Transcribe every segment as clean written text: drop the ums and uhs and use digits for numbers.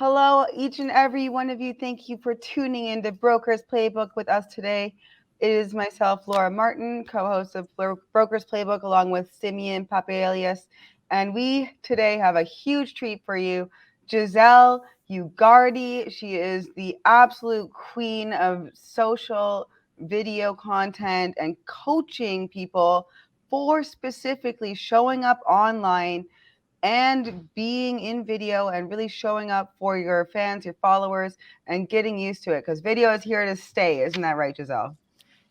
Hello, each and every one of you. Thank you for tuning in to Broker's Playbook with us today. It is myself, Laura Martin, co-host of Broker's Playbook, along with Simeon Papalias. And we today have a huge treat for you. Giselle Ugarte. She is the absolute queen of social video content and coaching people for specifically showing up online and being in video and really showing up for your fans, your followers, and getting used to it because video is here to stay. Isn't that right, Giselle?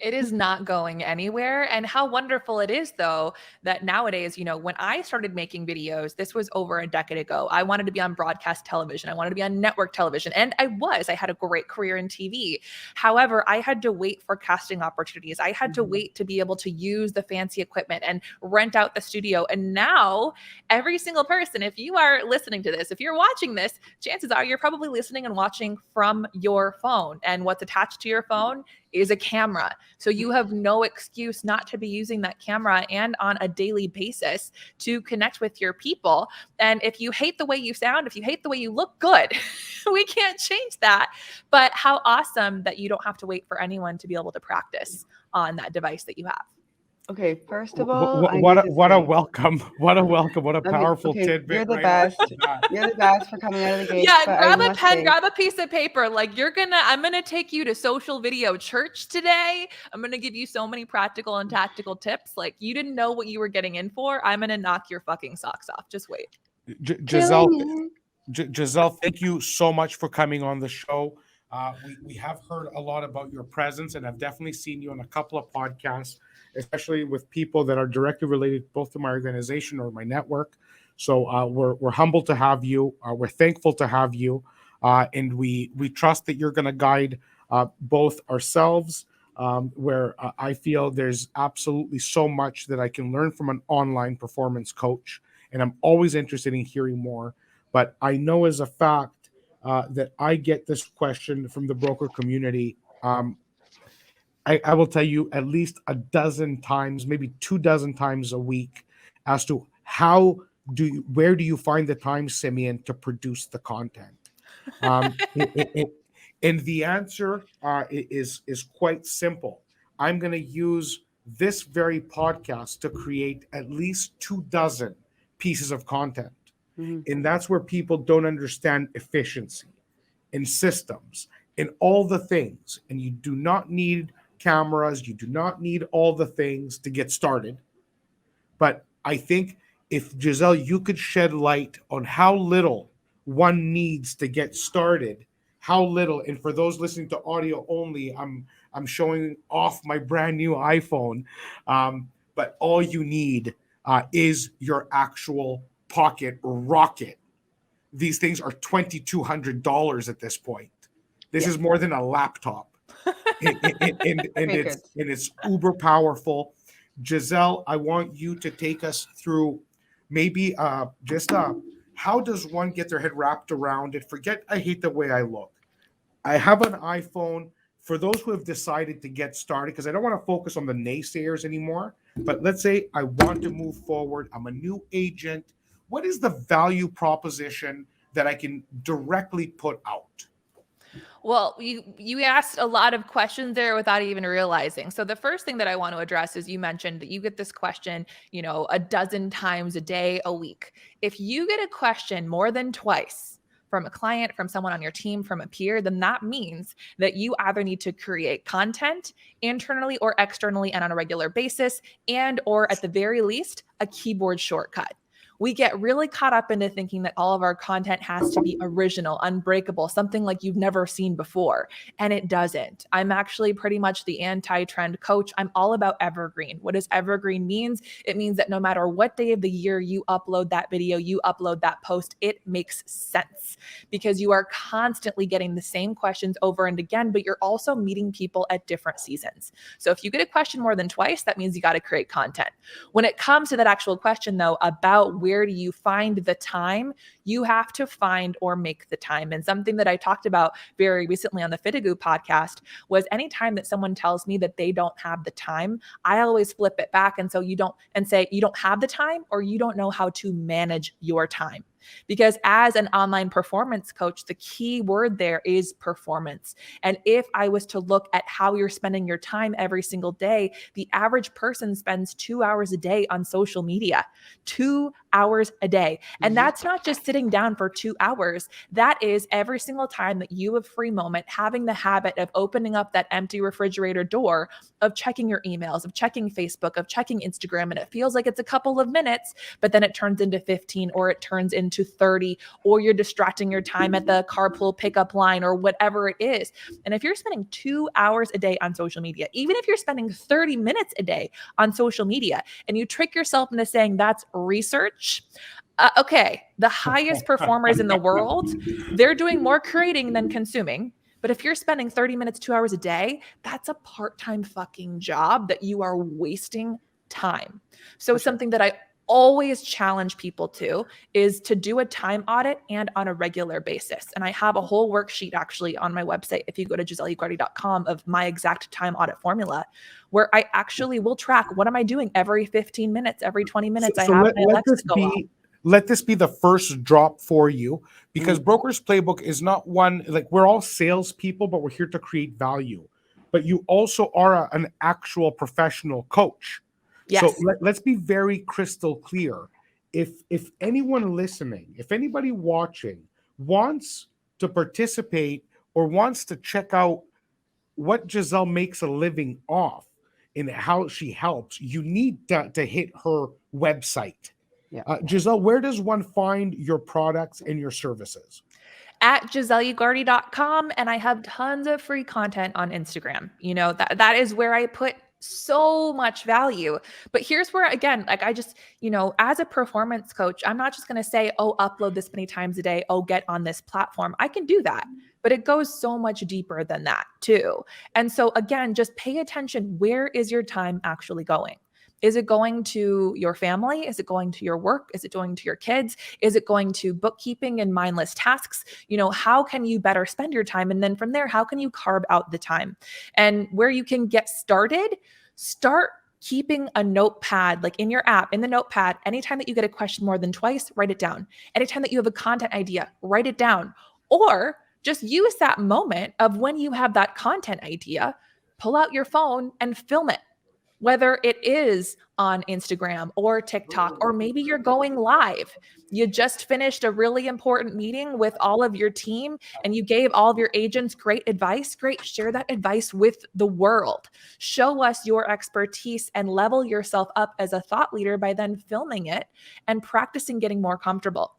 It is not going anywhere. And how wonderful it is, though, that nowadays, when I started making videos, this was over a decade ago. I wanted to be on broadcast television. I wanted to be on network television. And I was. I had a great career in TV. However, I had to wait for casting opportunities. I had to wait to be able to use the fancy equipment and rent out the studio. And now, every single person, if you are listening to this, if you're watching this, chances are you're probably listening and watching from your phone. And what's attached to your phone is a camera. So you have no excuse not to be using that camera and on a daily basis to connect with your people. And if you hate the way you sound, if you hate the way you look, good. We can't change that. But how awesome that you don't have to wait for anyone to be able to practice on that device that you have. Okay, first of all, what a welcome. What a powerful tidbit. You're the best. You're the best for coming out of the gate. Yeah, grab a pen, grab a piece of paper. Like I'm gonna take you to social video church today. I'm gonna give you so many practical and tactical tips. Like you didn't know what you were getting in for. I'm gonna knock your fucking socks off. Just wait. Giselle, thank you so much for coming on the show. We have heard a lot about your presence, and I've definitely seen you on a couple of podcasts, especially with people that are directly related both to my organization or my network. So we're humbled to have you. We're thankful to have you, and we trust that you're going to guide both ourselves, where I feel there's absolutely so much that I can learn from an online performance coach, and I'm always interested in hearing more. But I know as a fact that I get this question from the broker community. I will tell you at least a dozen times, maybe 24 times a week, as to where do you find the time, Simeon, to produce the content? And the answer is quite simple. I'm going to use this very podcast to create at least 24 pieces of content. And that's where people don't understand efficiency and systems and all the things. And you do not need cameras. You do not need all the things to get started. But I think if, Giselle, you could shed light on how little one needs to get started, how little, and for those listening to audio only, I'm showing off my brand new iPhone, but all you need is your actual pocket rocket. These things are $2,200 at this point. This is more than a laptop. and it's uber powerful. Giselle, I want you to take us through maybe how does one get their head wrapped around it? I hate the way I look. I have an iPhone. For those who have decided to get started, because I don't want to focus on the naysayers anymore, but let's say I want to move forward. I'm a new agent. What is the value proposition that I can directly put out? Well, you asked a lot of questions there without even realizing. So the first thing that I want to address is you mentioned that you get this question, 12 times a day, a week. If you get a question more than twice from a client, from someone on your team, from a peer, then that means that you either need to create content internally or externally and on a regular basis, and or at the very least, a keyboard shortcut. We get really caught up into thinking that all of our content has to be original, unbreakable, something like you've never seen before. And it doesn't. I'm actually pretty much the anti-trend coach. I'm all about evergreen. What does evergreen means? It means that no matter what day of the year you upload that video, you upload that post, it makes sense because you are constantly getting the same questions over and again, but you're also meeting people at different seasons. So if you get a question more than twice, that means you got to create content. When it comes to that actual question though, about where do you find the time? You have to find or make the time. And something that I talked about very recently on the Fitigu podcast was anytime that someone tells me that they don't have the time, I always flip it back and say you don't have the time or you don't know how to manage your time. Because as an online performance coach, the key word there is performance. And if I was to look at how you're spending your time every single day, the average person spends 2 hours a day on social media. 2 hours a day. And that's not just sitting down for 2 hours. That is every single time that you have free moment, having the habit of opening up that empty refrigerator door, of checking your emails, of checking Facebook, of checking Instagram. And it feels like it's a couple of minutes, but then it turns into 15 or it turns into 30, or you're distracting your time at the carpool pickup line or whatever it is. And if you're spending 2 hours a day on social media, even if you're spending 30 minutes a day on social media, and you trick yourself into saying that's research, okay, the highest performers in the world, they're doing more creating than consuming. But if you're spending 30 minutes, 2 hours a day, that's a part-time fucking job that you are wasting time. So something that I always challenge people to is to do a time audit, and on a regular basis. And I have a whole worksheet actually on my website, if you go to GiselleUgarte.com, of my exact time audit formula, where I actually will track, what am I doing every 15 minutes, every 20 minutes. So I have my Alexa go off. Let this be the first drop for you, because Broker's Playbook is not one, like, we're all salespeople, but we're here to create value. But you also are an actual professional coach. Yes. So let's be very crystal clear. If anyone listening, if anybody watching wants to participate or wants to check out what Giselle makes a living off and how she helps, you need to hit her website. Yeah. Giselle, where does one find your products and your services? At GiselleUgarte.com, and I have tons of free content on Instagram. You know, that is where I put so much value. But here's where, again, like, I just, you know, as a performance coach, I'm not just going to say, oh, upload this many times a day, oh, get on this platform. I can do that, but it goes so much deeper than that too. And so again, just pay attention. Where is your time actually going? Is it going to your family? Is it going to your work? Is it going to your kids? Is it going to bookkeeping and mindless tasks? You know, how can you better spend your time? And then from there, how can you carve out the time? And where you can get started, start keeping a notepad, like in your app, in the notepad. Anytime that you get a question more than twice, write it down. Anytime that you have a content idea, write it down. Or just use that moment of when you have that content idea, pull out your phone and film it. Whether it is on Instagram or TikTok, or maybe you're going live. You just finished a really important meeting with all of your team and you gave all of your agents great advice. Great. Share that advice with the world. Show us your expertise and level yourself up as a thought leader by then filming it and practicing getting more comfortable.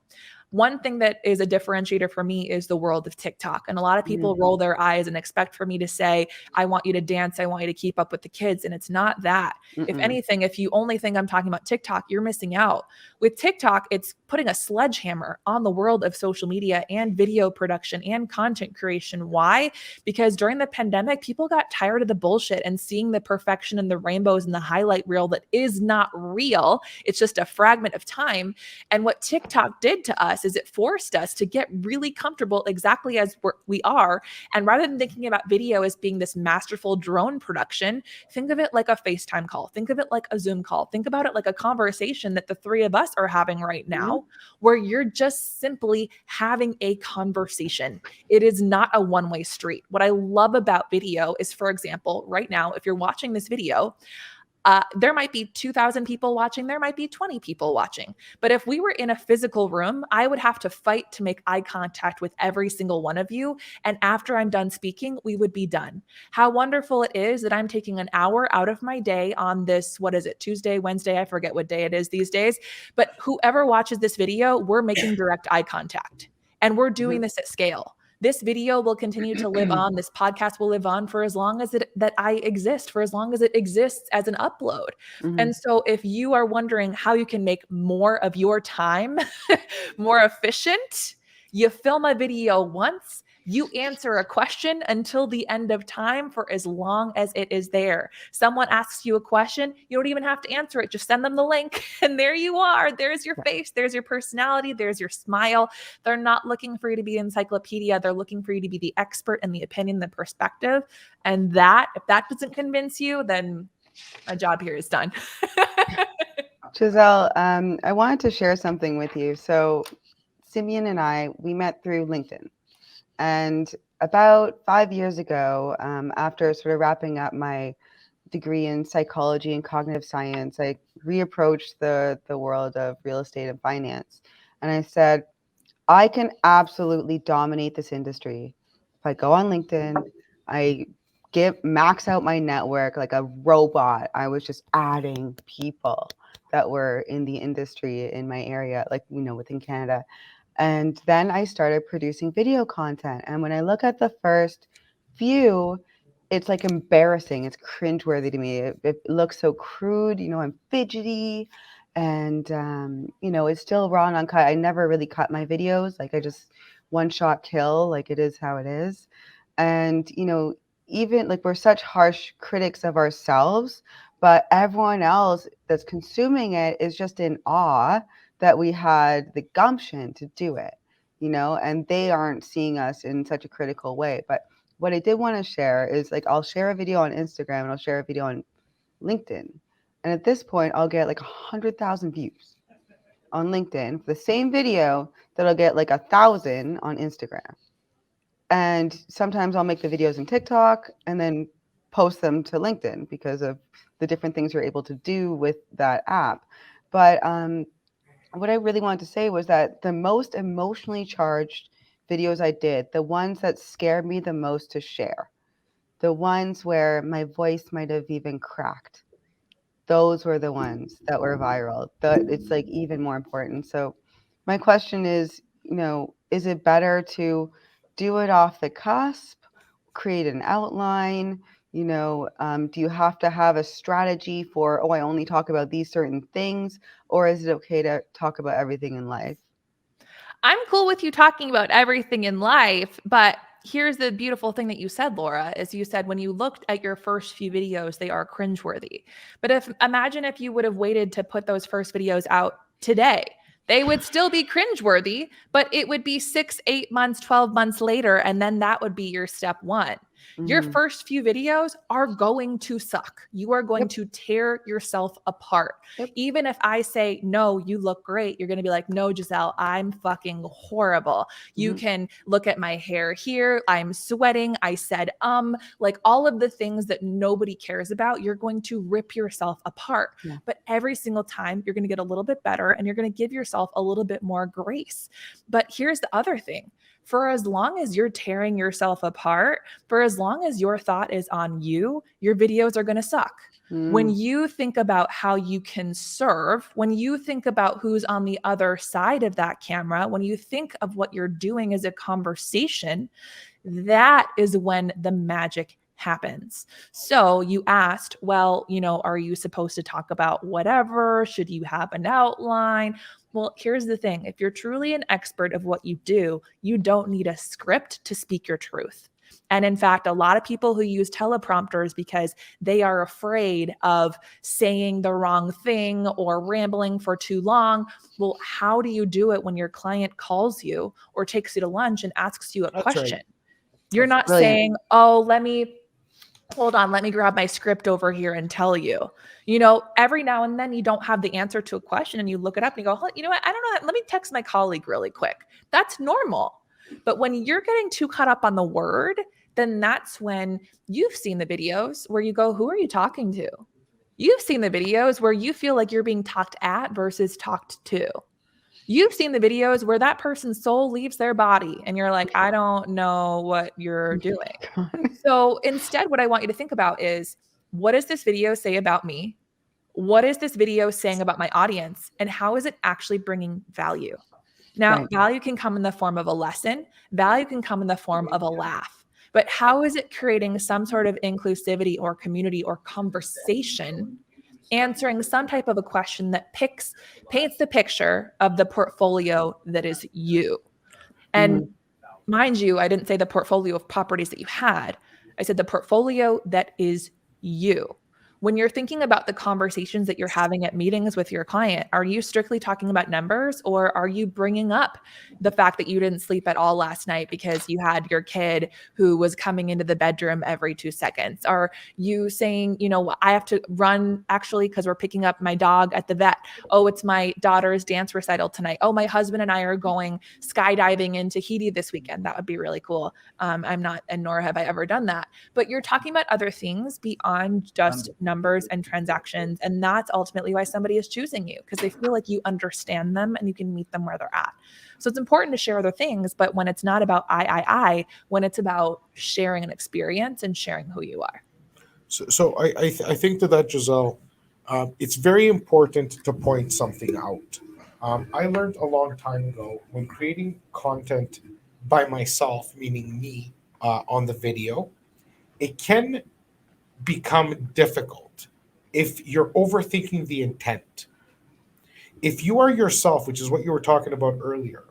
One thing that is a differentiator for me is the world of TikTok. And a lot of people roll their eyes and expect for me to say, I want you to dance. I want you to keep up with the kids. And it's not that. If anything, if you only think I'm talking about TikTok, you're missing out. With TikTok, it's putting a sledgehammer on the world of social media and video production and content creation. Why? Because during the pandemic, people got tired of the bullshit and seeing the perfection and the rainbows and the highlight reel that is not real. It's just a fragment of time. And what TikTok did to us is it forced us to get really comfortable exactly as we are. And rather than thinking about video as being this masterful drone production, think of it like a FaceTime call. Think of it like a Zoom call. Think about it like a conversation that the three of us are having right now, where you're just simply having a conversation. It is not a one-way street. What I love about video is, for example, right now, if you're watching this video, there might be 2,000 people watching. There might be 20 people watching. But if we were in a physical room, I would have to fight to make eye contact with every single one of you. And after I'm done speaking, we would be done. How wonderful it is that I'm taking an hour out of my day on this, what is it, Tuesday, Wednesday? I forget what day it is these days. But whoever watches this video, we're making direct eye contact. And we're doing this at scale. This video will continue to live on. This podcast will live on for as long as that I exist, for as long as it exists as an upload. And so if you are wondering how you can make more of your time more efficient, you film a video once, you answer a question until the end of time for as long as it is there. Someone asks you a question, you don't even have to answer it. Just send them the link and there you are. There's your face. There's your personality. There's your smile. They're not looking for you to be an encyclopedia. They're looking for you to be the expert and the opinion, the perspective. And that, if that doesn't convince you, then my job here is done. Giselle, I wanted to share something with you. So Simeon and we met through LinkedIn. And about 5 years ago, after sort of wrapping up my degree in psychology and cognitive science, I reapproached the world of real estate and finance. And I said, I can absolutely dominate this industry. If I go on LinkedIn, I max out my network like a robot. I was just adding people that were in the industry in my area, like, within Canada. And then I started producing video content. And when I look at the first few, it's like embarrassing. It's cringeworthy to me. It looks so crude. I'm fidgety, and it's still raw and uncut. I never really cut my videos. Like, I just one shot kill. Like, it is how it is. And even like, we're such harsh critics of ourselves, but everyone else that's consuming it is just in awe that we had the gumption to do it, and they aren't seeing us in such a critical way. But what I did want to share is, like, I'll share a video on Instagram and I'll share a video on LinkedIn. And at this point, I'll get like 100,000 views on LinkedIn for the same video that I'll get like 1,000 on Instagram. And sometimes I'll make the videos in TikTok and then post them to LinkedIn because of the different things you're able to do with that app. But what I really wanted to say was that the most emotionally charged videos I did, the ones that scared me the most to share, the ones where my voice might have even cracked, those were the ones that were viral. It's like even more important. So my question is, is it better to do it off the cusp, create an outline? Do you have to have a strategy for, I only talk about these certain things, or is it okay to talk about everything in life? I'm cool with you talking about everything in life, but here's the beautiful thing that you said, Laura, is you said when you looked at your first few videos, they are cringeworthy. But imagine if you would have waited to put those first videos out today. They would still be cringeworthy, but it would be 6, 8 months, 12 months later, and then that would be your step one. Your first few videos are going to suck. You are going to tear yourself apart. Even if I say, no, you look great, you're going to be like, no, Giselle, I'm fucking horrible. You can look at my hair here. I'm sweating. I said, like all of the things that nobody cares about, you're going to rip yourself apart. Yeah. But every single time you're going to get a little bit better and you're going to give yourself a little bit more grace. But here's the other thing. For as long as you're tearing yourself apart, for as long as your thought is on you, your videos are going to suck. When you think about how you can serve, when you think about who's on the other side of that camera, when you think of what you're doing as a conversation, that is when the magic happens. So you asked, well, are you supposed to talk about whatever? Should you have an outline? Well, here's the thing. If you're truly an expert of what you do, you don't need a script to speak your truth. And in fact, a lot of people who use teleprompters because they are afraid of saying the wrong thing or rambling for too long. Well, how do you do it when your client calls you or takes you to lunch and asks you a question? Right. You're not saying, hold on, let me grab my script over here and tell you. Every now and then you don't have the answer to a question and you look it up and you go, you know what? I don't know. Let me text my colleague really quick. That's normal. But when you're getting too caught up on the word, then that's when you've seen the videos where you go, who are you talking to? You've seen the videos where you feel like you're being talked at versus talked to. You've seen the videos where that person's soul leaves their body and you're like, I don't know what you're doing. So instead, what I want you to think about is, what does this video say about me? What is this video saying about my audience? And how is it actually bringing value? Now, value can come in the form of a lesson. Value can come in the form of a laugh. But how is it creating some sort of inclusivity or community or conversation, answering some type of a question that paints the picture of the portfolio that is you? And mind you, I didn't say the portfolio of properties that you had. I said the portfolio that is you. when you're thinking about the conversations that you're having at meetings with your client, are you strictly talking about numbers, or are you bringing up the fact that you didn't sleep at all last night because you had your kid who was coming into the bedroom every 2 seconds? Are you saying, I have to run actually because we're picking up my dog at the vet. Oh, it's my daughter's dance recital tonight. Oh, my husband and I are going skydiving in Tahiti this weekend. That would be really cool. I'm not, and nor have I ever done that. But you're talking about other things beyond just numbers and transactions. And that's ultimately why somebody is choosing you, because they feel like you understand them and you can meet them where they're at. So it's important to share other things, but when it's not about when it's about sharing an experience and sharing who you are. So I think that Giselle, it's very important to point something out. I learned a long time ago when creating content by myself, meaning me, on the video, it can become difficult if you're overthinking the intent. If you are yourself, which is what you were talking about earlier,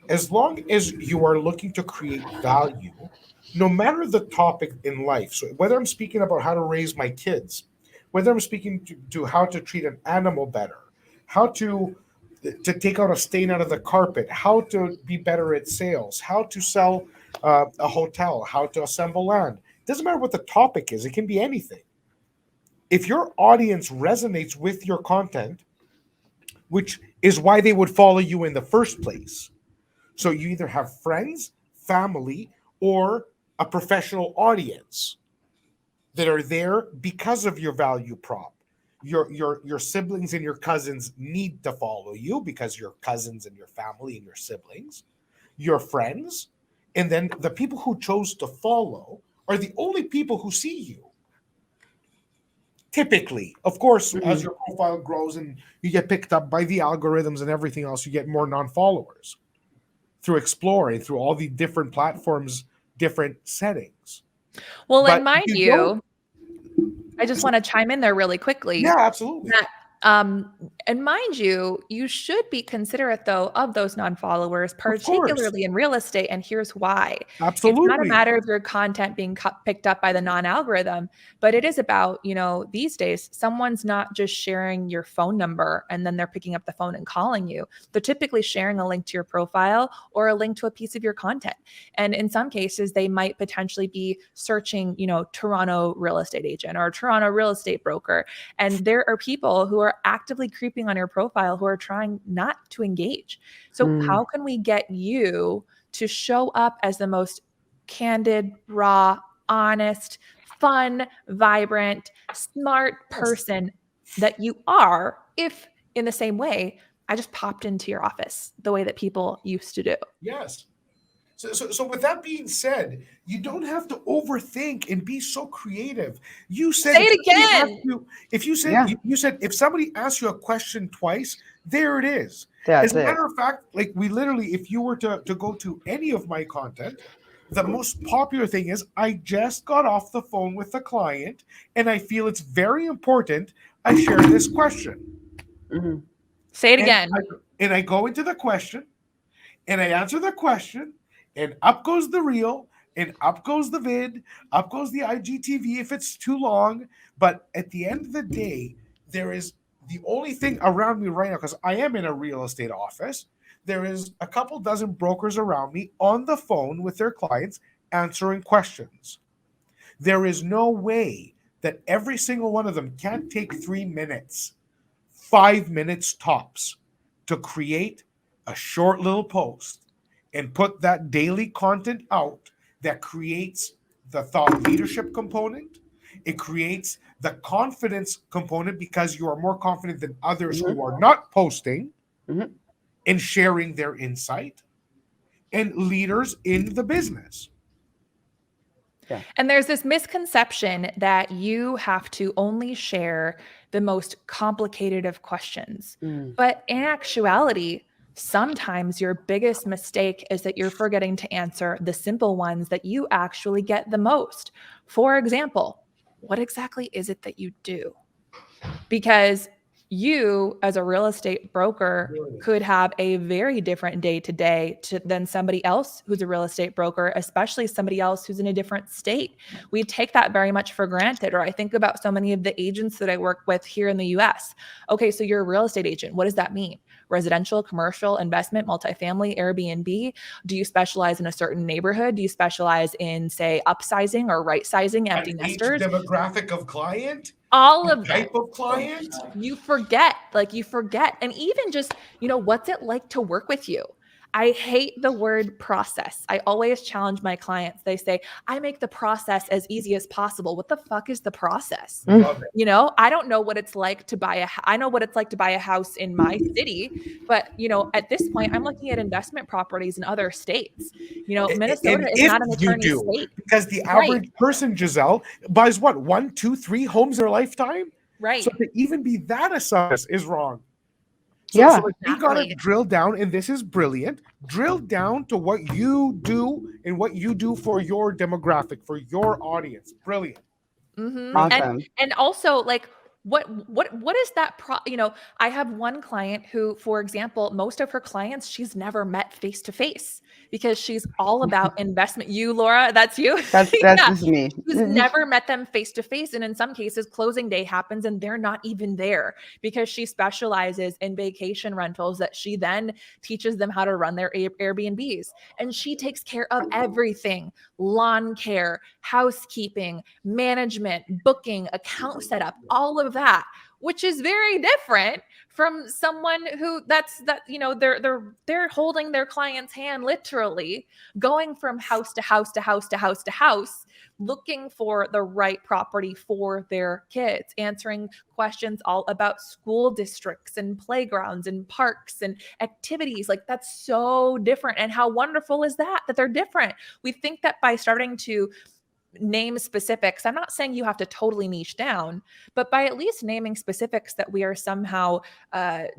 as long as you are looking to create value, no matter the topic in life, so whether I'm speaking about how to raise my kids, whether I'm speaking to how to treat an animal better, how to take out a stain out of the carpet, how to be better at sales, how to sell a hotel, how to assemble land. It doesn't matter what the topic is, it can be anything. If your audience resonates with your content, which is why they would follow you in the first place. So you either have friends, family, or a professional audience that are there because of your value prop. Your siblings and your cousins need to follow you because your cousins and your family and your siblings, your friends, and then the people who chose to follow are the only people who see you. Typically, of course, as your profile grows and you get picked up by the algorithms and everything else, you get more non-followers through exploring through all the different platforms, different settings. Well, But and mind you, I just want to chime in there really quickly. Yeah, absolutely. That, and mind you, you should be considerate though of those non-followers, particularly in real estate. And here's why. It's not a Absolutely. matter of your content being picked up by the non-algorithm, but it is about, these days, someone's not just sharing your phone number and then they're picking up the phone and calling you. They're typically sharing a link to your profile or a link to a piece of your content. And in some cases, they might potentially be searching, Toronto real estate agent or Toronto real estate broker. And there are people who are actively creeping on your profile who are trying not to engage. So how can we get you to show up as the most candid, raw, honest, fun, vibrant, smart person that you are, if in the same way I just popped into your office the way that people used to do? Yes. So with that being said, you don't have to overthink and be so creative. You said Say it again. You said if somebody asks you a question twice, there it is. That's As a it. matter of fact, like we literally, if you were to go to any of my content, the most popular thing is I just got off the phone with the client and I feel it's very important I share this question. Say it again. And I go into the question and I answer the question, and up goes the reel, and up goes the vid, up goes the IGTV if it's too long. But at the end of the day, there is the only thing around me right now, because I am in a real estate office, there is a couple dozen brokers around me on the phone with their clients answering questions. There is no way that every single one of them can't take 3 minutes, 5 minutes tops to create a short little post and put that daily content out that creates the thought leadership component. It creates the confidence component because you are more confident than others who are not posting and sharing their insight, and leaders in the business. Yeah. And there's this misconception that you have to only share the most complicated of questions. But in actuality, sometimes your biggest mistake is that you're forgetting to answer the simple ones that you actually get the most. For example, what exactly is it that you do? Because You, as a real estate broker, could have a very different day to day than somebody else who's a real estate broker, especially somebody else who's in a different state. We take that very much for granted. Or I think about so many of the agents that I work with here in the US. Okay, so you're a real estate agent. What does that mean? Residential, commercial, investment, multifamily, Airbnb? Do you specialize in a certain neighborhood? Do you specialize in, say, upsizing or right sizing empty nesters? Demographic of client, All of that. type of client. You forget. And even just, what's it like to work with you? I hate the word process. I always challenge my clients. They say, I make the process as easy as possible. What the fuck is the process? Love it. I don't know what it's like to I know what it's like to buy a house in my city, but at this point, I'm looking at investment properties in other states. Minnesota is not an attorney state. Because the average person, Giselle, buys what, 1, 2, 3 homes in their lifetime? Right. So to even be that assumption is wrong. Yeah. So we gotta drill down, and this is brilliant. Drill down to what you do and what you do for your demographic, for your audience. Brilliant. Mm-hmm. Awesome. And also, like, what is that I have one client who, for example, most of her clients she's never met face to face because she's all about investment. You, Laura, that's you. That's this is me. Who's never met them face to face, and in some cases closing day happens and they're not even there because she specializes in vacation rentals that she then teaches them how to run their Airbnbs, and she takes care of everything: lawn care, housekeeping, management, booking, account setup, all of that, which is very different from someone who they're holding their client's hand, literally going from house to house to house to house to house, looking for the right property for their kids, answering questions all about school districts and playgrounds and parks and activities. Like, that's so different. And how wonderful is that they're different? We think that by starting to name specifics, I'm not saying you have to totally niche down, but by at least naming specifics, that we are somehow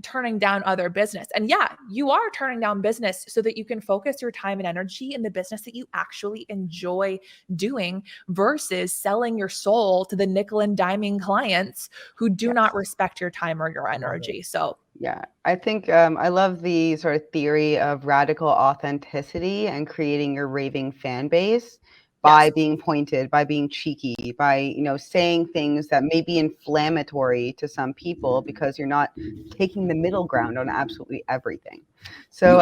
turning down other business. And yeah, you are turning down business so that you can focus your time and energy in the business that you actually enjoy doing versus selling your soul to the nickel and diming clients who do not respect your time or your energy. So yeah, I think I love the sort of theory of radical authenticity and creating your raving fan base by being pointed, by being cheeky, by saying things that may be inflammatory to some people because you're not taking the middle ground on absolutely everything. So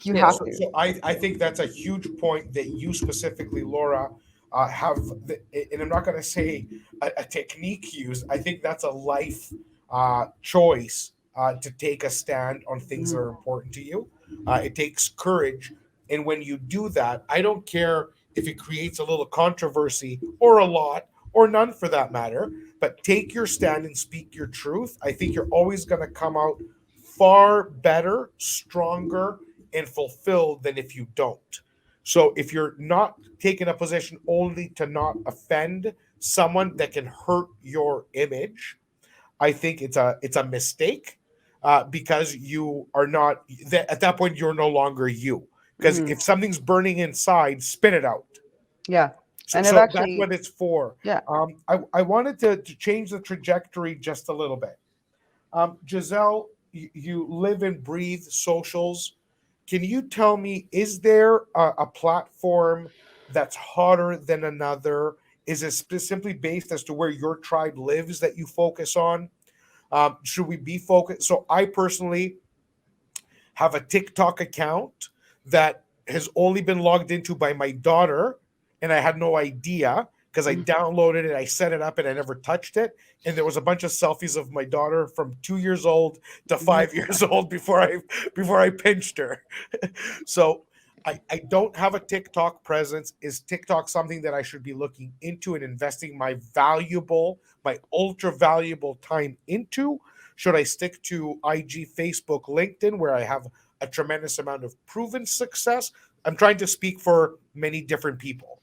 you have to. So I think that's a huge point that you specifically, Laura, have. And I'm not going to say a technique used. I think that's a life choice to take a stand on things that are important to you. It takes courage, and when you do that, I don't care if it creates a little controversy or a lot or none for that matter, but take your stand and speak your truth. I think you're always going to come out far better, stronger, and fulfilled than if you don't. So if you're not taking a position only to not offend someone that can hurt your image, I think it's a mistake because you are not, at that point, you're no longer you. Because if something's burning inside, spit it out. Yeah. And so that's what it's for. Yeah. I wanted to change the trajectory just a little bit. Giselle, you live and breathe socials. Can you tell me, is there a platform that's hotter than another? Is it simply based as to where your tribe lives that you focus on? Should we be focused? So I personally have a TikTok account that has only been logged into by my daughter, and I had no idea because I downloaded it, I set it up, and I never touched it. And there was a bunch of selfies of my daughter from 2 years old to 5 years old before I pinched her. So I don't have a TikTok presence. Is TikTok something that I should be looking into and investing my ultra valuable time into? Should I stick to IG, Facebook, LinkedIn, where I have a tremendous amount of proven success? I'm trying to speak for many different people.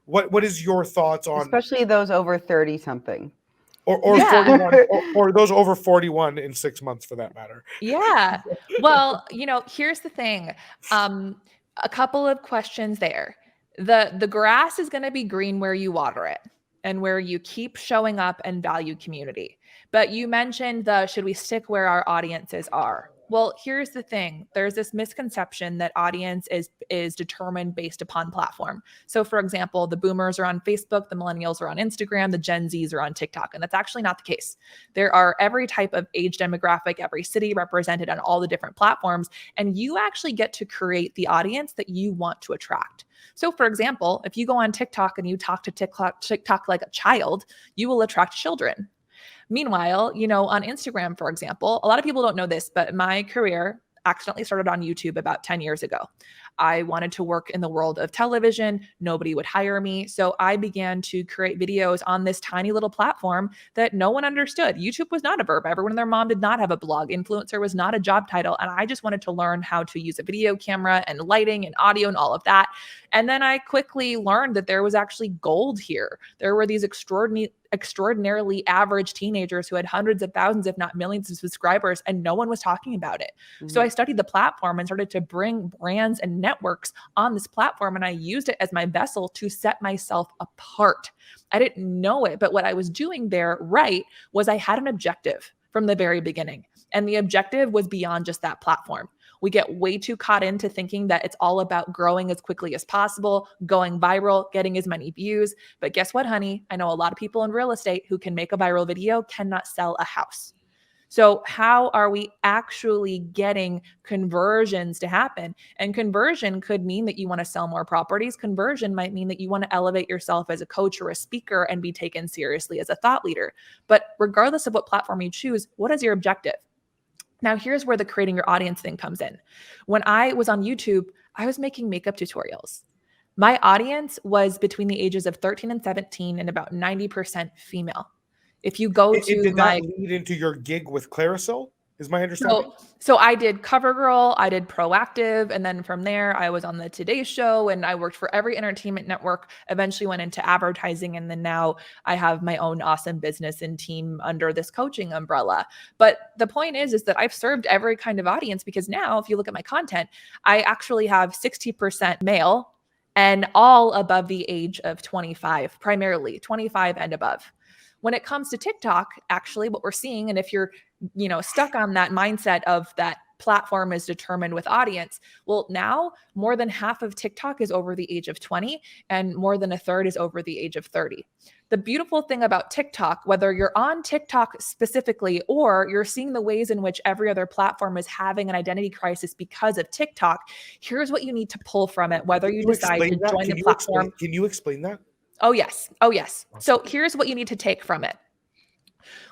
What is your thoughts on, especially those over 30 something or 41 or those over 41 in 6 months for that matter? Yeah. Well, here's the thing. A couple of questions there. The grass is going to be green where you water it and where you keep showing up and value community. But you mentioned should we stick where our audiences are? Well, here's the thing. There's this misconception that audience is determined based upon platform. So for example, the boomers are on Facebook, the millennials are on Instagram, the Gen Zs are on TikTok. And that's actually not the case. There are every type of age demographic, every city represented on all the different platforms. And you actually get to create the audience that you want to attract. So for example, if you go on TikTok and you talk to TikTok like a child, you will attract children. Meanwhile, on Instagram, for example, a lot of people don't know this, but my career accidentally started on YouTube about 10 years ago. I wanted to work in the world of television. Nobody would hire me. So I began to create videos on this tiny little platform that no one understood. YouTube was not a verb. Everyone and their mom did not have a blog. Influencer was not a job title. And I just wanted to learn how to use a video camera and lighting and audio and all of that. And then I quickly learned that there was actually gold here. There were these extraordinarily average teenagers who had hundreds of thousands, if not millions of subscribers, and no one was talking about it. Mm-hmm. So I studied the platform and started to bring brands and networks on this platform. And I used it as my vessel to set myself apart. I didn't know it, but what I was doing there was I had an objective from the very beginning. And the objective was beyond just that platform. We get way too caught into thinking that it's all about growing as quickly as possible, going viral, getting as many views. But guess what, honey? I know a lot of people in real estate who can make a viral video cannot sell a house. So how are we actually getting conversions to happen? And conversion could mean that you want to sell more properties. Conversion might mean that you want to elevate yourself as a coach or a speaker and be taken seriously as a thought leader. But regardless of what platform you choose, what is your objective? Now, here's where the creating your audience thing comes in. When I was on YouTube, I was making makeup tutorials. My audience was between the ages of 13 and 17 and about 90% female. If you go to did that lead into your gig with Claricel? Is my understanding? So I did CoverGirl, I did Proactive, and then from there I was on the Today Show and I worked for every entertainment network, eventually went into advertising, and then now I have my own awesome business and team under this coaching umbrella. But the point is that I've served every kind of audience, because now if you look at my content, I actually have 60% male and all above the age of 25, primarily 25 and above. When it comes to TikTok, actually what we're seeing, and if you're stuck on that mindset of that platform is determined with audience, well, now more than half of TikTok is over the age of 20 and more than a third is over the age of 30. The beautiful thing about TikTok, whether you're on TikTok specifically or you're seeing the ways in which every other platform is having an identity crisis because of TikTok, here's what you need to pull from it, whether you decide to join the platform. Can you explain that? Oh, yes. So here's what you need to take from it.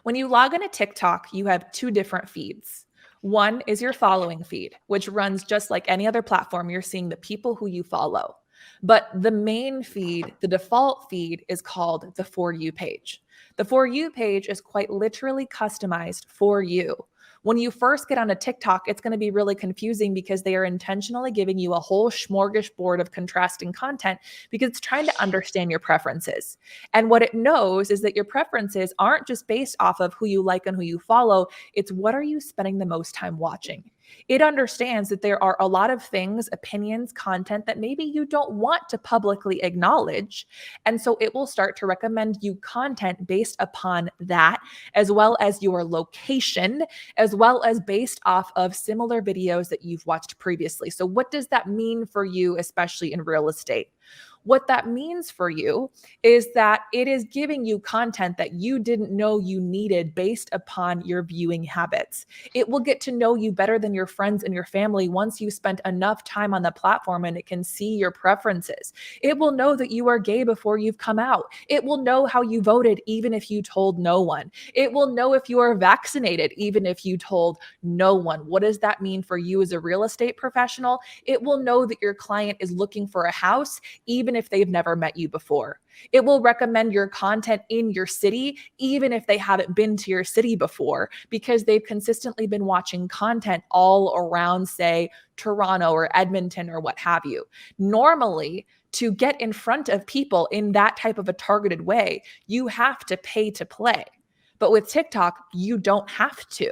When you log into TikTok, you have two different feeds. One is your following feed, which runs just like any other platform. You're seeing the people who you follow. But the main feed, the default feed, is called the For You page. The For You page is quite literally customized for you. When you first get onto TikTok, it's going to be really confusing because they are intentionally giving you a whole smorgasbord of contrasting content because it's trying to understand your preferences. And what it knows is that your preferences aren't just based off of who you like and who you follow. It's what are you spending the most time watching? It understands that there are a lot of things, opinions, content that maybe you don't want to publicly acknowledge. And so it will start to recommend you content based upon that, as well as your location, as well as based off of similar videos that you've watched previously. So what does that mean for you, especially in real estate? What that means for you is that it is giving you content that you didn't know you needed based upon your viewing habits. It will get to know you better than your friends and your family once you spent enough time on the platform and it can see your preferences. It will know that you are gay before you've come out. It will know how you voted even if you told no one. It will know if you are vaccinated even if you told no one. What does that mean for you as a real estate professional? It will know that your client is looking for a house even if they've never met you before. It will recommend your content in your city, even if they haven't been to your city before, because they've consistently been watching content all around, say, Toronto or Edmonton or what have you. Normally, to get in front of people in that type of a targeted way, you have to pay to play. But with TikTok, you don't have to.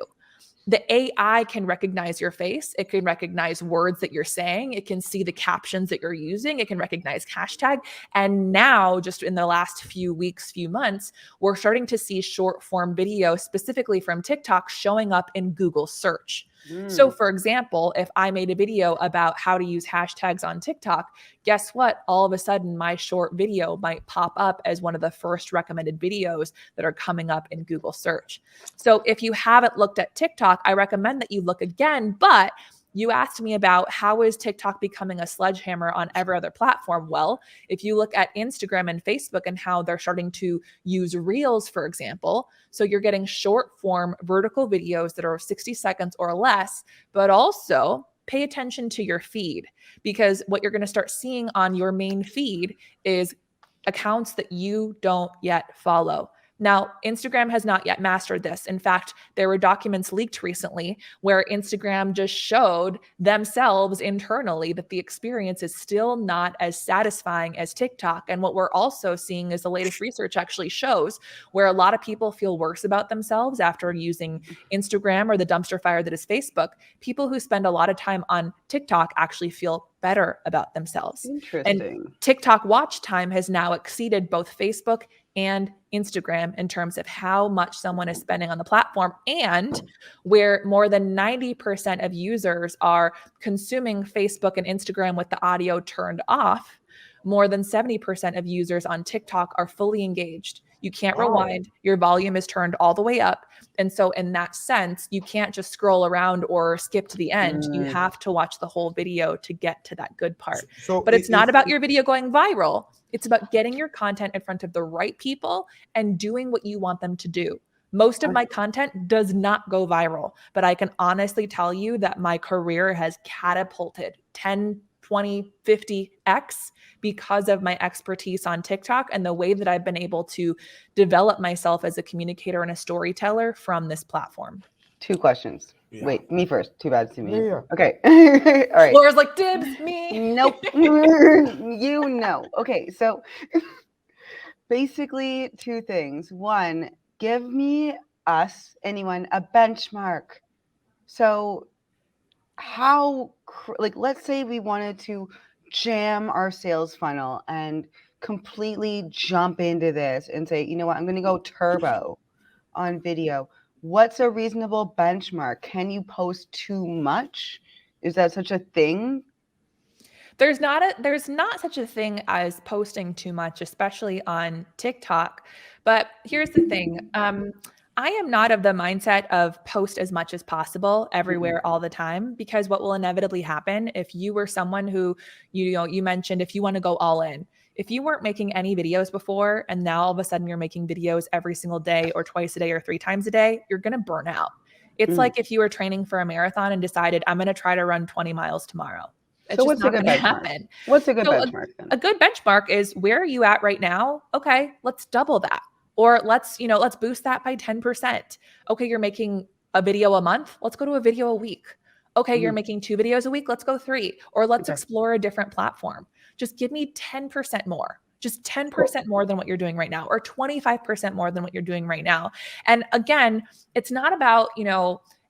the AI can recognize your face. It can recognize words that you're saying. It can see the captions that you're using. It can recognize hashtag. And now, just in the last few weeks, few months, we're starting to see short form video, specifically from TikTok, showing up in Google search. So, for example, if I made a video about how to use hashtags on TikTok, guess what? All of a sudden, my short video might pop up as one of the first recommended videos that are coming up in Google search. So if you haven't looked at TikTok, I recommend that you look again. But you asked me about how is TikTok becoming a sledgehammer on every other platform? Well, if you look at Instagram and Facebook and how they're starting to use Reels, for example, so you're getting short form vertical videos that are 60 seconds or less, but also pay attention to your feed, because what you're going to start seeing on your main feed is accounts that you don't yet follow. Now, Instagram has not yet mastered this. In fact, there were documents leaked recently where Instagram just showed themselves internally that the experience is still not as satisfying as TikTok. And what we're also seeing is the latest research actually shows where a lot of people feel worse about themselves after using Instagram or the dumpster fire that is Facebook. People who spend a lot of time on TikTok actually feel better about themselves. Interesting. And TikTok watch time has now exceeded both Facebook and Instagram in terms of how much someone is spending on the platform, and where more than 90% of users are consuming Facebook and Instagram with the audio turned off. More than 70% of users on TikTok are fully engaged. You can't rewind. Your volume is turned all the way up. And so in that sense, you can't just scroll around or skip to the end. You have to watch the whole video to get to that good part. But it's not about your video going viral. It's about getting your content in front of the right people and doing what you want them to do. Most of my content does not go viral, but I can honestly tell you that my career has catapulted 10, 20, 50x because of my expertise on TikTok and the way that I've been able to develop myself as a communicator and a storyteller from this platform. 2 questions. Yeah. Wait, me first. Too bad to me. Yeah. Okay. All right. Laura's like, dibs, me. Nope. You know. Okay, so basically 2 things. 1, give me, anyone, a benchmark. So how, let's say we wanted to jam our sales funnel and completely jump into this and say, you know what, I'm going to go turbo on video. What's a reasonable benchmark? Can you post too much? Is that such a thing? There's not such a thing as posting too much, especially on TikTok. But here's the thing. I am not of the mindset of post as much as possible everywhere all the time, because what will inevitably happen if you were someone who, you mentioned if you want to go all in, if you weren't making any videos before and now all of a sudden you're making videos every single day or twice a day or 3 times a day, you're going to burn out. It's like if you were training for a marathon and decided, I'm going to try to run 20 miles tomorrow. It's so just what's not a good going benchmark? to happen. What's a good benchmark then? A good benchmark is, where are you at right now? Okay, let's double that. Or let's boost that by 10%. Okay, you're making a video a month. Let's go to a video a week. Okay, you're making 2 videos a week. Let's go 3. Or let's explore a different platform. Just give me 10% more. Just 10% more than what you're doing right now, or 25% more than what you're doing right now. And again, it's not about,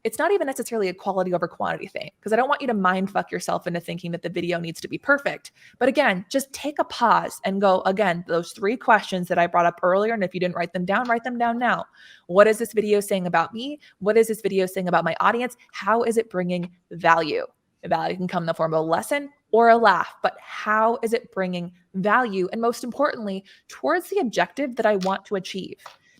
it's not even necessarily a quality over quantity thing, because I don't want you to mind fuck yourself into thinking that the video needs to be perfect. But again, just take a pause and go, again, those 3 questions that I brought up earlier. And if you didn't write them down now. What is this video saying about me? What is this video saying about my audience? How is it bringing value? The value can come in the form of a lesson or a laugh, but how is it bringing value? And most importantly, towards the objective that I want to achieve.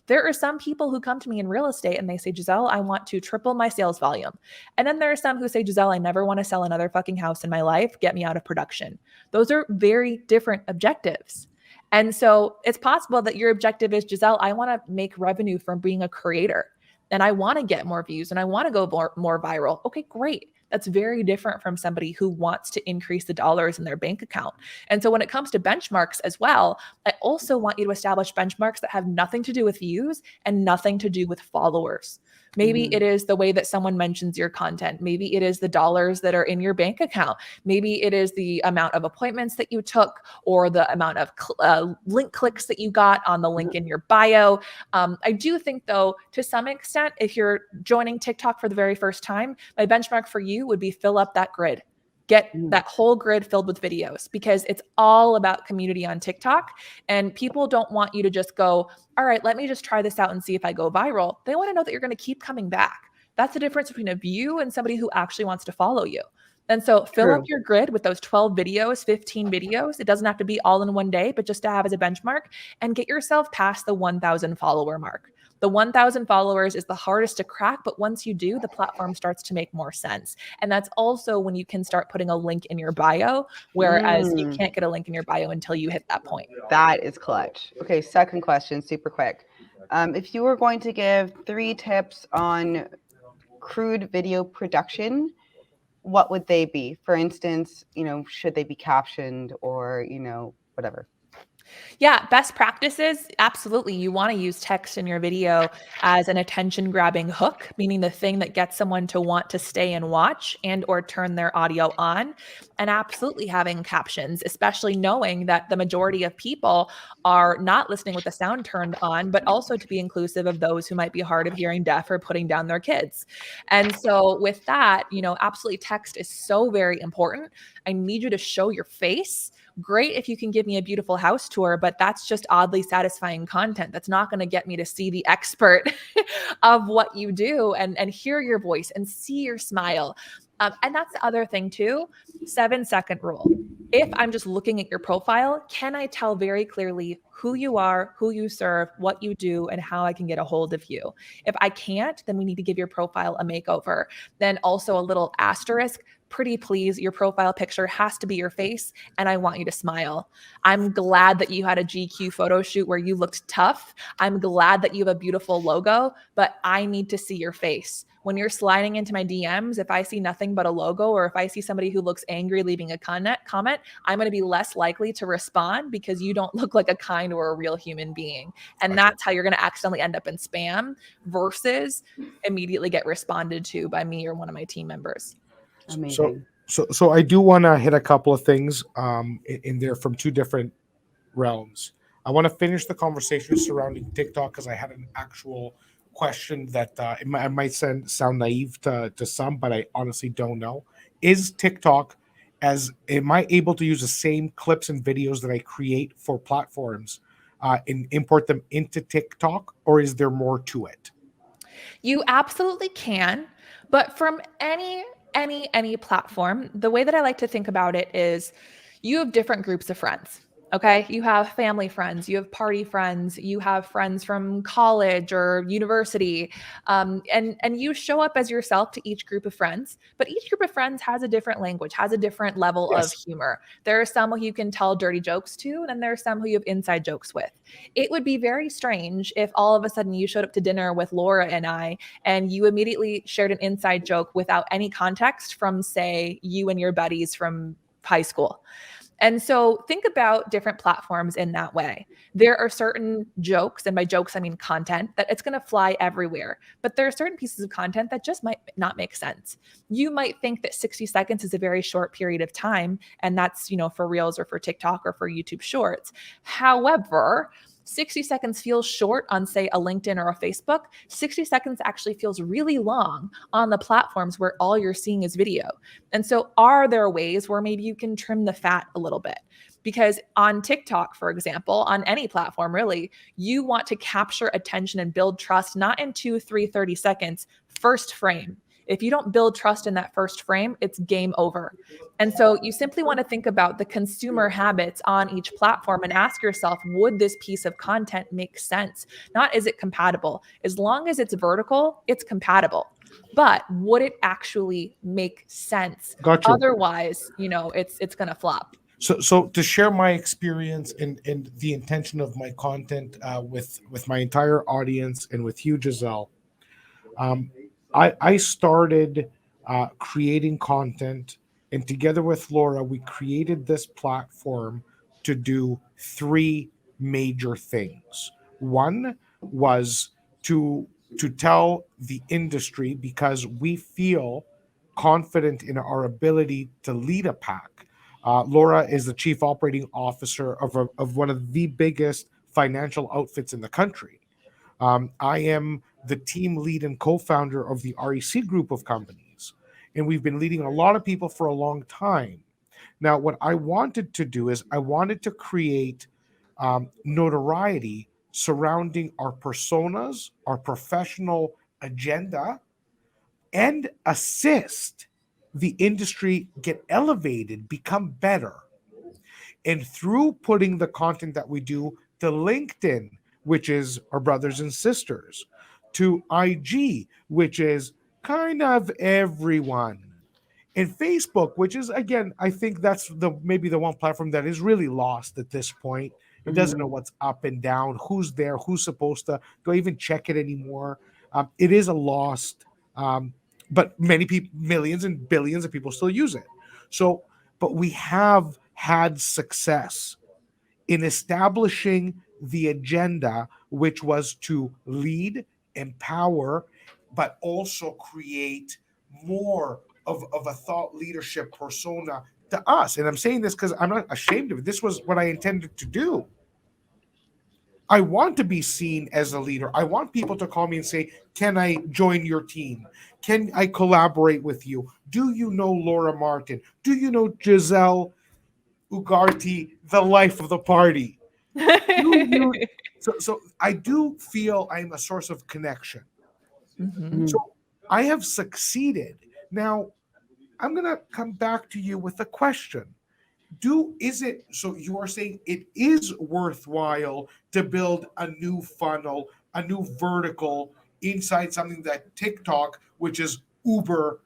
There are some people who come to me in real estate and they say, Giselle, I want to triple my sales volume. And then there are some who say, Giselle, I never want to sell another fucking house in my life. Get me out of production. Those are very different objectives. And so it's possible that your objective is, Giselle, I want to make revenue from being a creator, and I want to get more views and I want to go more viral. Okay, great. That's very different from somebody who wants to increase the dollars in their bank account. And so when it comes to benchmarks as well, I also want you to establish benchmarks that have nothing to do with views and nothing to do with followers. Maybe it is the way that someone mentions your content. Maybe it is the dollars that are in your bank account. Maybe it is the amount of appointments that you took or the amount of link clicks that you got on the link in your bio. I do think, though, to some extent, if you're joining TikTok for the very first time, my benchmark for you would be fill up that grid. Get that whole grid filled with videos, because it's all about community on TikTok. And people don't want you to just go, all right, let me just try this out and see if I go viral. They want to know that you're going to keep coming back. That's the difference between a view and somebody who actually wants to follow you. And so fill up your grid with those 12 videos, 15 videos. It doesn't have to be all in one day, but just to have as a benchmark, and get yourself past the 1,000 follower mark. The 1,000 followers is the hardest to crack, but once you do, the platform starts to make more sense. And that's also when you can start putting a link in your bio, whereas you can't get a link in your bio until you hit that point. That is clutch. Okay, second question, super quick. If you were going to give 3 tips on crude video production, what would they be? For instance, should they be captioned or, whatever? Yeah, best practices. Absolutely. You want to use text in your video as an attention grabbing hook, meaning the thing that gets someone to want to stay and watch and or turn their audio on. And absolutely having captions, especially knowing that the majority of people are not listening with the sound turned on, but also to be inclusive of those who might be hard of hearing, deaf, or putting down their kids. And so with that, absolutely text is so very important. I need you to show your face. Great if you can give me a beautiful house tour, but that's just oddly satisfying content. That's not going to get me to see the expert of what you do and hear your voice and see your smile. And that's the other thing too, 7-second rule. If I'm just looking at your profile, can I tell very clearly who you are, who you serve, what you do, and how I can get a hold of you? If I can't, then we need to give your profile a makeover. Then also a little asterisk, pretty please, your profile picture has to be your face, and I want you to smile. I'm glad that you had a GQ photo shoot where you looked tough. I'm glad that you have a beautiful logo, but I need to see your face. When you're sliding into my DMs, if I see nothing but a logo, or if I see somebody who looks angry leaving a comment, I'm going to be less likely to respond because you don't look like a kind or a real human being. And that's how you're going to accidentally end up in spam versus immediately get responded to by me or one of my team members. Amazing. So I do want to hit a couple of things in there from 2 different realms. I want to finish the conversation surrounding TikTok because I had an actual question that it might sound naive to some, but I honestly don't know. Is TikTok, am I able to use the same clips and videos that I create for platforms and import them into TikTok, or is there more to it? You absolutely can, but from any platform, the way that I like to think about it is you have different groups of friends. Okay. You have family friends, you have party friends, you have friends from college or university. And you show up as yourself to each group of friends, but each group of friends has a different language, has a different level of humor. There are some who you can tell dirty jokes to, and then there are some who you have inside jokes with. It would be very strange if all of a sudden you showed up to dinner with Laura and I, and you immediately shared an inside joke without any context from, say, you and your buddies from high school. And so think about different platforms in that way. There are certain jokes, and by jokes, I mean content, that it's going to fly everywhere. But there are certain pieces of content that just might not make sense. You might think that 60 seconds is a very short period of time, and that's, for Reels or for TikTok or for YouTube Shorts. However, 60 seconds feels short on, say, a LinkedIn or a Facebook. 60 seconds actually feels really long on the platforms where all you're seeing is video. And so are there ways where maybe you can trim the fat a little bit? Because on TikTok, for example, on any platform really, you want to capture attention and build trust, not in 2, 3, 30 seconds, first frame. If you don't build trust in that first frame, it's game over. And so you simply want to think about the consumer habits on each platform and ask yourself, would this piece of content make sense? Not is it compatible? As long as it's vertical, it's compatible. But would it actually make sense? Got you. Otherwise, it's going to flop. So to share my experience and the intention of my content with my entire audience and with you, Giselle, I started creating content, and together with Laura, we created this platform to do 3 major things. One was to to tell the industry because we feel confident in our ability to lead a pack. Laura is the chief operating officer of one of the biggest financial outfits in the country. I am the team lead and co founder of the REC group of companies. And we've been leading a lot of people for a long time. Now, what I wanted to do is I wanted to create notoriety surrounding our personas, our professional agenda, and assist the industry get elevated, become better. And through putting the content that we do to LinkedIn, which is our brothers and sisters, to IG, which is kind of everyone, and Facebook, which is again, I think that's the maybe the one platform that is really lost at this point. It doesn't know what's up and down, who's there, who's supposed to. Do I even check it anymore? It is a lost, um, but many people, millions and billions of people still use it. So, but we have had success in establishing the agenda, which was to lead, empower, but also create more of a thought leadership persona to us. And I'm saying this because I'm not ashamed of it. This was what I intended to do. I want to be seen as a leader. I want people to call me and say, can I join your team? Can I collaborate with you? Do you know Laura Martin? Do you know Giselle Ugarte, the life of the party? So I do feel I'm a source of connection. Mhm. So I have succeeded. Now I'm gonna come back to you with a question. Is it so you are saying it is worthwhile to build a new funnel, a new vertical inside something that TikTok, which is Uber,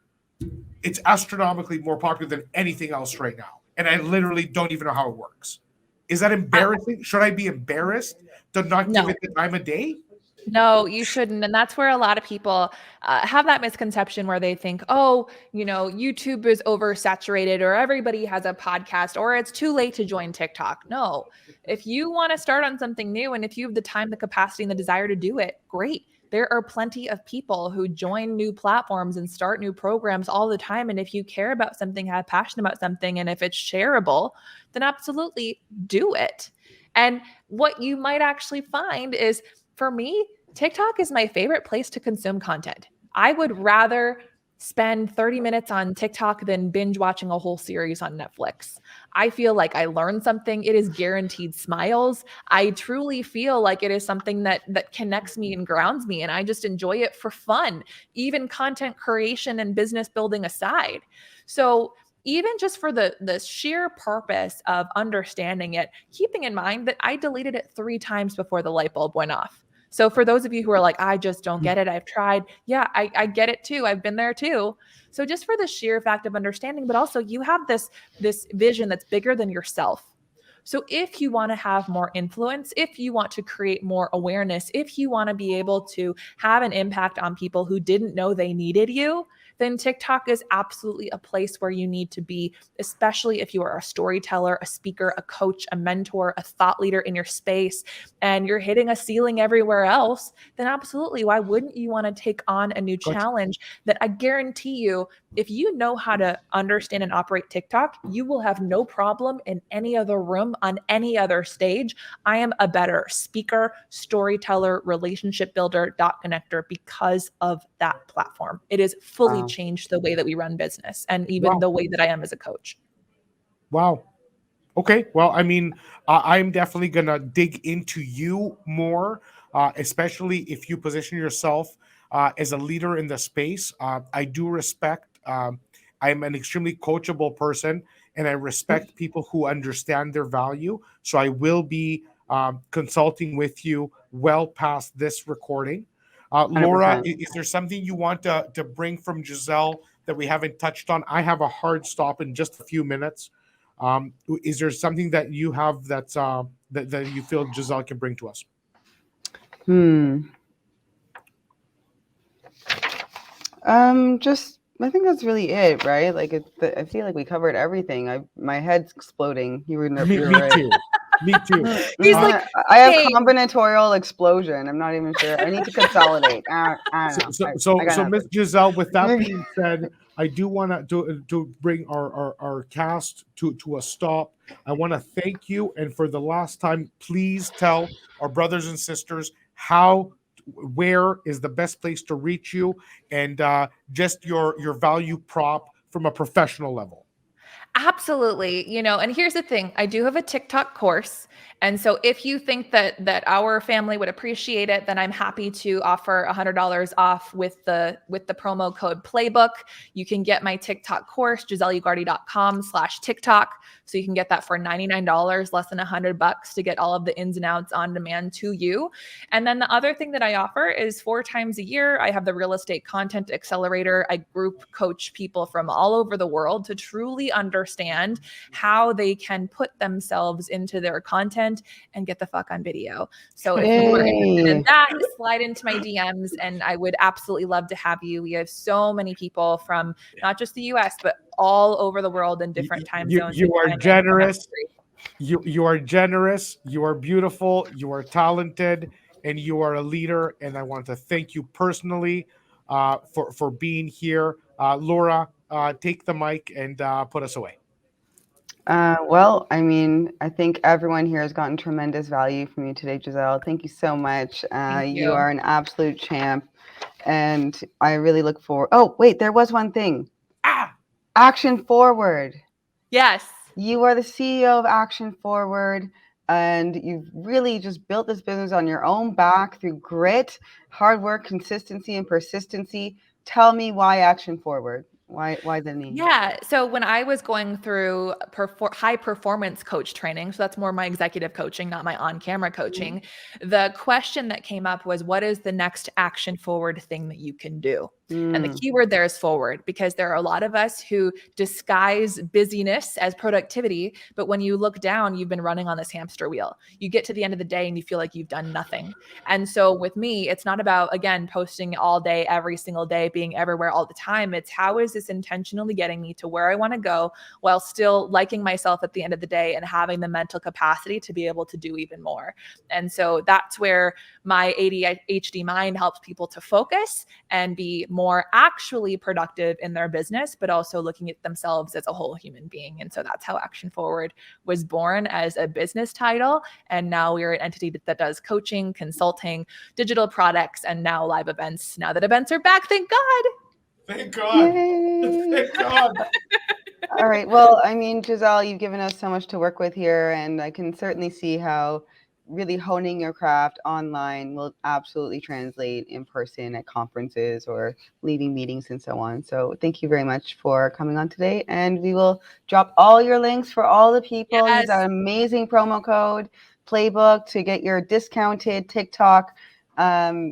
it's astronomically more popular than anything else right now. And I literally don't even know how it works. Is that embarrassing? Should I be embarrassed to not give No. it the time of day? No, you shouldn't. And that's where a lot of people have that misconception where they think, oh, YouTube is oversaturated or everybody has a podcast or it's too late to join TikTok. No, if you want to start on something new and if you have the time, the capacity, and the desire to do it, great. There are plenty of people who join new platforms and start new programs all the time. And if you care about something, have passion about something, and if it's shareable, then absolutely do it. And what you might actually find is, for me, TikTok is my favorite place to consume content. I would rather spend 30 minutes on TikTok than binge watching a whole series on Netflix. I feel like I learned something. It is guaranteed smiles. I truly feel like it is something that connects me and grounds me, and I just enjoy it for fun, even content creation and business building aside. So even just for the sheer purpose of understanding it, keeping in mind that I deleted it 3 times before the light bulb went off. So for those of you who are like, I just don't get it, I've tried. Yeah, I get it too. I've been there too. So just for the sheer fact of understanding, but also you have this vision that's bigger than yourself. So if you want to have more influence, if you want to create more awareness, if you want to be able to have an impact on people who didn't know they needed you, then TikTok is absolutely a place where you need to be, especially if you are a storyteller, a speaker, a coach, a mentor, a thought leader in your space, and you're hitting a ceiling everywhere else, then absolutely, why wouldn't you want to take on a new Gotcha. challenge that I guarantee you, if you know how to understand and operate TikTok, you will have no problem in any other room on any other stage. I am a better speaker, storyteller, relationship builder, dot connector because of that platform. It has fully changed the way that we run business and even Wow. the way that I am as a coach. Wow. Okay. Well, I mean, I'm definitely going to dig into you more, especially if you position yourself as a leader in the space. I do respect, I'm an extremely coachable person, and I respect people who understand their value. So I will be consulting with you well past this recording. Laura, 100%. is there something you want to bring from Giselle that we haven't touched on? I have a hard stop in just a few minutes. Is there something that you have that's that you feel Giselle can bring to us? Hmm. Just I think that's really it, right? Like I feel like we covered everything. My head's exploding. You were Me right. too. Me too. He's like, I have same. combinatorial explosion. I'm not even sure. I need to consolidate. I don't know. So I got nothing. Miss Giselle, with that being said, I do want to bring our cast to a stop. I want to thank you, and for the last time, please tell our brothers and sisters where is the best place to reach you, and just your value prop from a professional level. Absolutely. And here's the thing. I do have a TikTok course. And so if you think that our family would appreciate it, then I'm happy to offer $100 off with the promo code Playbook. You can get my TikTok course, GiselleUgarte.com/TikTok. So you can get that for $99, less than $100 to get all of the ins and outs on demand to you. And then the other thing that I offer is 4 times a year, I have the Real Estate Content Accelerator. I group coach people from all over the world to truly understand how they can put themselves into their content and get the fuck on video. So if you are interested in that, slide into my DMs and I would absolutely love to have you. We have so many people from not just the US, but all over the world in different time zones. You are generous. You are generous. You are beautiful. You are talented, and you are a leader. And I want to thank you personally for being here. Laura, take the mic and put us away. Well, I mean, I think everyone here has gotten tremendous value from you today, Giselle. Thank you so much. You are an absolute champ. And I really look forward. Oh, wait, there was one thing. Action Forward. Yes. You are the CEO of Action Forward. And you've really just built this business on your own back through grit, hard work, consistency, and persistency. Tell me why Action Forward. Why the name? Yeah. So when I was going through high performance coach training, so that's more my executive coaching, not my on-camera coaching, the question that came up was, what is the next action forward thing that you can do? And the keyword there is forward, because there are a lot of us who disguise busyness as productivity. But when you look down, you've been running on this hamster wheel. You get to the end of the day and you feel like you've done nothing. And so with me, it's not about, again, posting all day, every single day, being everywhere all the time. It's how is this intentionally getting me to where I want to go while still liking myself at the end of the day and having the mental capacity to be able to do even more. And so that's where my ADHD mind helps people to focus and be more actually productive in their business, but also looking at themselves as a whole human being. And so that's how Action Forward was born, as a business title. And now we're an entity that does coaching, consulting, digital products, and now live events. Now that events are back, thank God. Thank God. Thank God. All right. Well, I mean, Giselle, you've given us so much to work with here, and I can certainly see how really honing your craft online will absolutely translate in person at conferences or leading meetings and so on. So thank you very much for coming on today. And we will drop all your links for all the people. Yes. Use that amazing promo code Playbook to get your discounted TikTok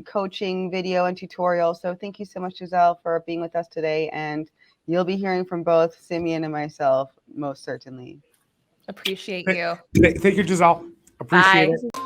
coaching video and tutorial. So thank you so much, Giselle, for being with us today. And you'll be hearing from both Simeon and myself, most certainly. Appreciate you. Thank you, Giselle. Appreciate it.